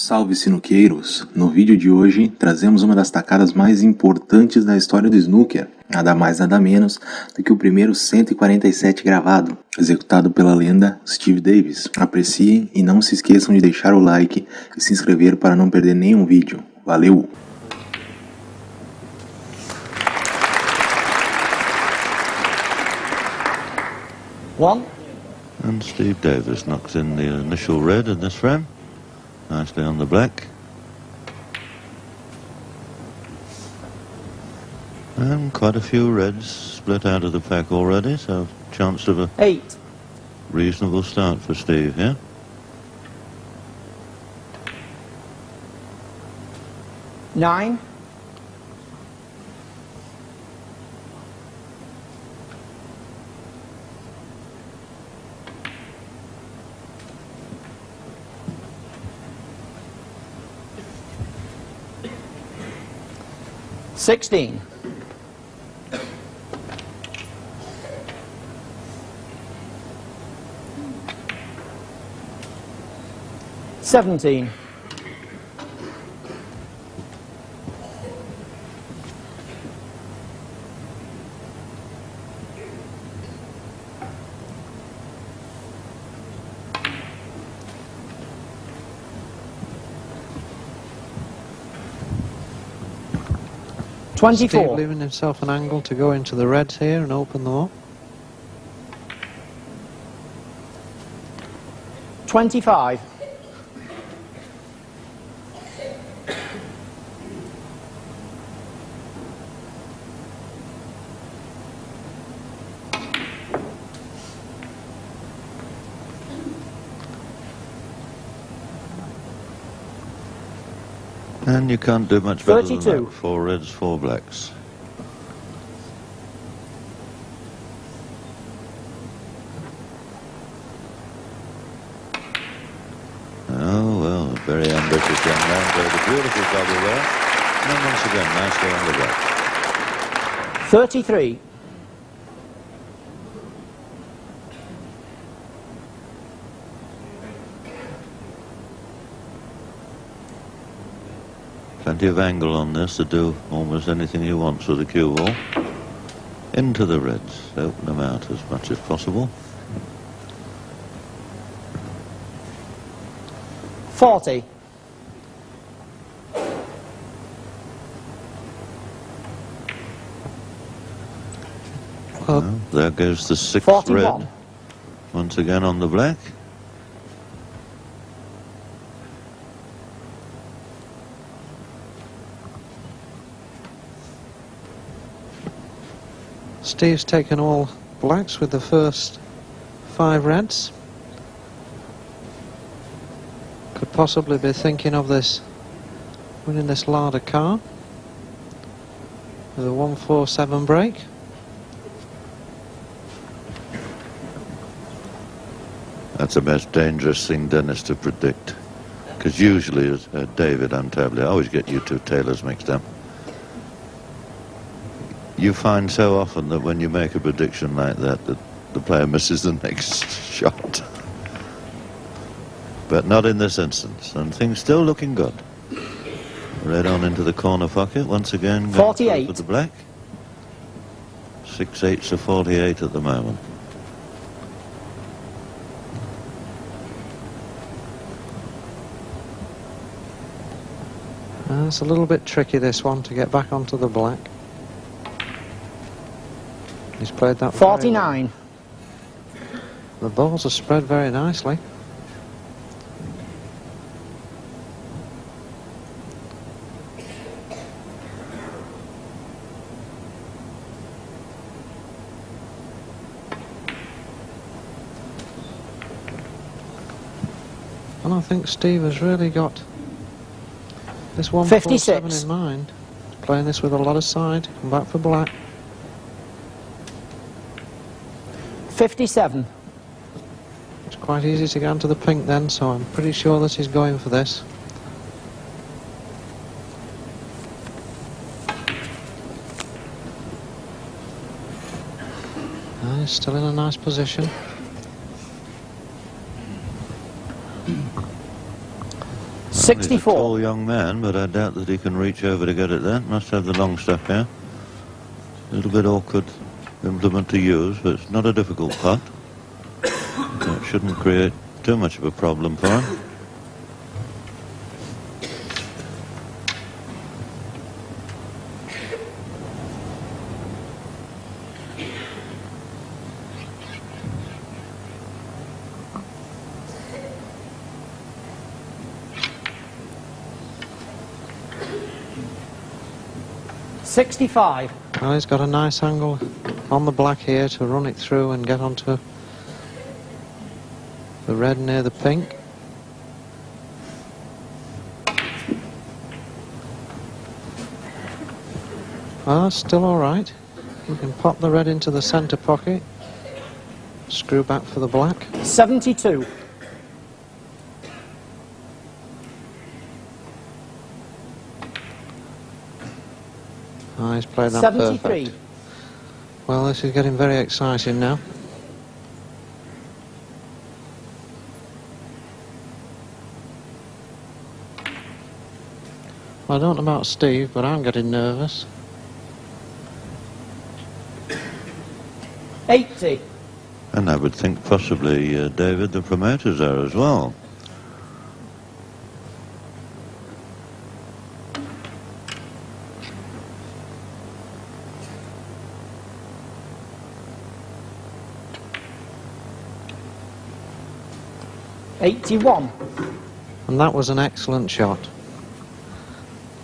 Salve sinuqueiros! No vídeo de hoje trazemos uma das tacadas mais importantes da história do snooker, nada mais nada menos do que o primeiro 147 gravado, executado pela lenda Steve Davis. Apreciem e não se esqueçam de deixar o like e se inscrever para não perder nenhum vídeo. Valeu! One. And Steve Davis knocks in the initial red in this frame. Nicely on the black. And quite a few reds split out of the pack already, so chance of a 8. reasonable start for Steve here. Nine. 16. 17. 24. Steve leaving himself an angle to go into the reds here and open them up. 25. And you can't do much better 32. than that. 4 reds, 4 blacks. Oh, well, a very ambitious young man. Played a beautiful double there. And once again, nicely on the black. 33. Plenty of angle on this to do almost anything he wants with the cue ball. Into the reds, open them out as much as possible. 40. Well, there goes the 6th 41. red. Once again on the black. Steve's taken all blacks with the first 5 reds. Could possibly be thinking of this, winning this larder car with a 147 break. That's the most dangerous thing, Dennis, to predict. Because usually, David untably, I always get you two tailors mixed up. You find so often that when you make a prediction like that, that the player misses the next shot. But not in this instance, and things still looking good. Red on into the corner pocket, once again. 48. With the black. 6/8 to 48 at the moment. It's a little bit tricky, this one, to get back onto the black. He's played that 49. The balls are spread very nicely. And I think Steve has really got this 147 in mind. Playing this with a lot of side, come back for black. 57. It's quite easy to get onto the pink then, so I'm pretty sure that he's going for this. He's still in a nice position. He's a 64. tall young man, but I doubt that he can reach over to get at that. Must have the long stuff here. A little bit awkward implement to use, but it's not a difficult putt. So it shouldn't create too much of a problem for him. $65. Well, he's got a nice angle on the black here to run it through and get onto the red near the pink. Ah, still all right. You can pop the red into the centre pocket, screw back for the black. 72. Ah, he's played that 73. perfect. Well, this is getting very exciting now. Well, I don't know about Steve, but I'm getting nervous. 80. And I would think possibly, David, the promoters are as well. $81. And that was an excellent shot.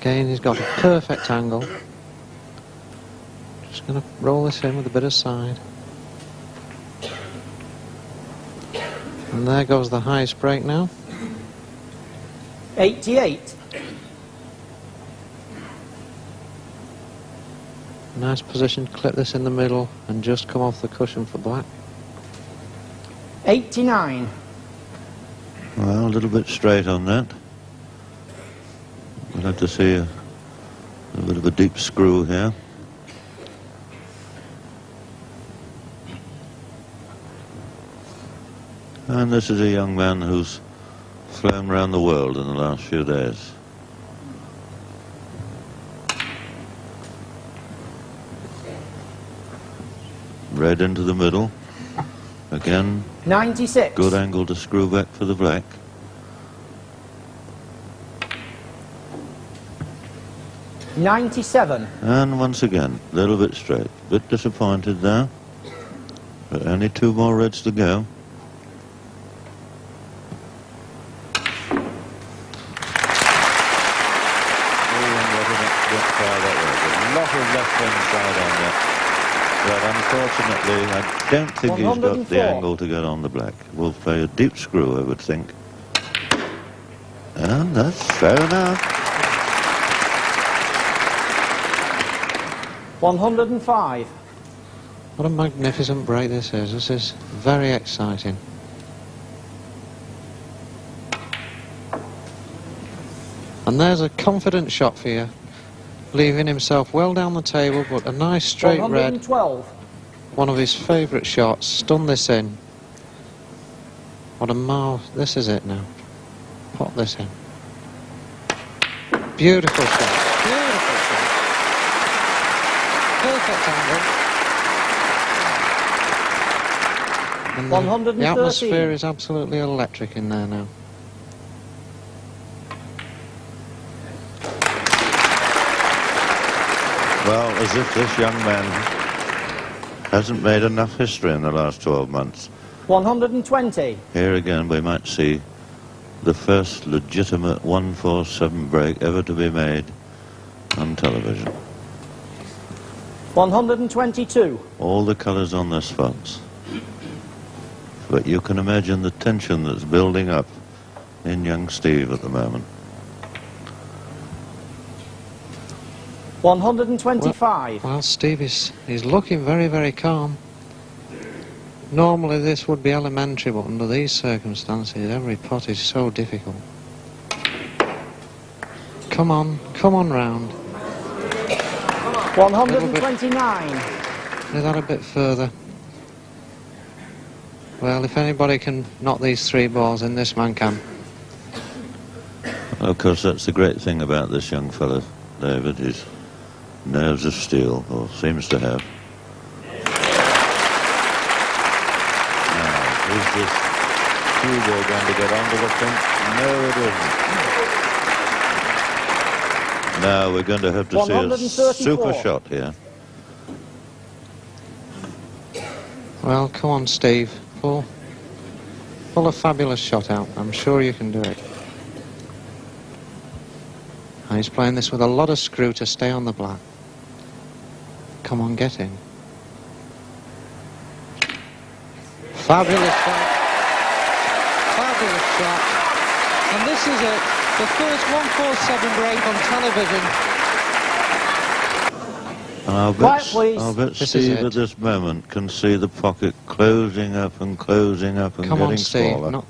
Again, he's got a perfect angle. Just going to roll this in with a bit of side. And there goes the highest break now. 88. Nice position to clip this in the middle and just come off the cushion for black. 89. Well, a little bit straight on that. We'll have to see a bit of a deep screw here. And this is a young man who's flown around the world in the last few days. Red into the middle. Again, 96. good angle to screw back for the black. $97. And once again, a little bit straight. Bit disappointed there. But only two more reds to go. But unfortunately, I don't think he's got 104. the angle to get on the black. We'll play a deep screw, I would think. And that's fair enough. 105. What a magnificent break this is. This is very exciting. And there's a confident shot for you. Leaving himself well down the table, but a nice straight red. 112. One of his favourite shots. Stun this in. What a marvel. This is it now. Pop this in. Beautiful shot. Beautiful shot. Perfect angle. And 113. the atmosphere is absolutely electric in there now. Well, as if this young man hasn't made enough history in the last 12 months. 120. Here again we might see the first legitimate 147 break ever to be made on television. 122. All the colours on their spots. But you can imagine the tension that's building up in young Steve at the moment. 125. Well, Steve is looking very, very calm. Normally this would be elementary, but under these circumstances, every putt is so difficult. Come on round. 129. Do that a bit further. Well, if anybody can knock these three balls in, this man can. Of course, that's the great thing about this young fella, David. His nerves of steel, or seems to have. Now, is this Hugo going to get onto the pink? No, it isn't. Now we're going to have to see a super shot here. Well, come on, Steve. Pull a fabulous shot out. I'm sure you can do it. And he's playing this with a lot of screw to stay on the black. Come on, get in. Fabulous shot. Fabulous shot. And this is it. The first 147 break on television. And I'll bet Steve at this moment can see the pocket closing up and getting Come on, Steve. smaller. Not